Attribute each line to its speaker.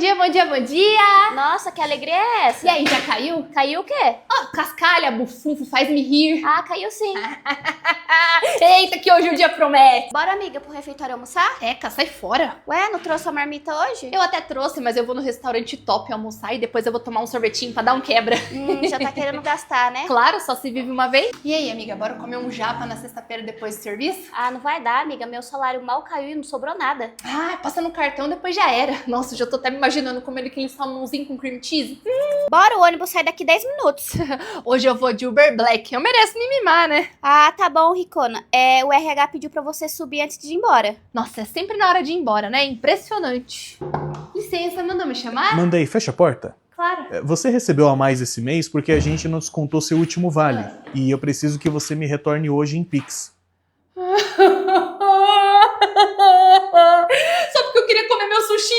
Speaker 1: dia, bom dia, bom dia!
Speaker 2: Nossa, que alegria é essa?
Speaker 1: E aí, já caiu?
Speaker 2: Caiu o quê?
Speaker 1: Oh, cascalha, bufunfo, faz-me rir.
Speaker 2: Ah, caiu sim.
Speaker 1: Eita, que hoje o dia promete.
Speaker 2: Bora, amiga, pro refeitório almoçar?
Speaker 1: Eca, sai fora.
Speaker 2: Ué, não trouxe a marmita hoje?
Speaker 1: Eu até trouxe, mas eu vou no restaurante top almoçar e depois eu vou tomar um sorvetinho pra dar um quebra.
Speaker 2: Já tá querendo gastar, né?
Speaker 1: Claro, só se vive uma vez. E aí, amiga, bora comer um japa na sexta-feira depois do serviço?
Speaker 2: Ah, não vai dar, amiga. Meu salário mal caiu e não sobrou nada.
Speaker 1: Ah, passa no cartão, depois já era. Nossa, já tô até me imaginando comendo aquele salmãozinho com cream cheese.
Speaker 2: Bora, o ônibus sai daqui 10 minutos.
Speaker 1: Hoje eu vou de Uber Black. Eu mereço me mimar, né?
Speaker 2: Ah, tá bom, Ricona. O RH pediu pra você subir antes de ir embora.
Speaker 1: Nossa, é sempre na hora de ir embora, né? Impressionante. Licença, mandou me chamar?
Speaker 3: Mandei, fecha a porta.
Speaker 1: Claro.
Speaker 3: Você recebeu a mais esse mês porque a gente não descontou seu último vale. E eu preciso que você me retorne hoje em Pix.
Speaker 1: Só porque eu queria comer meu sushi.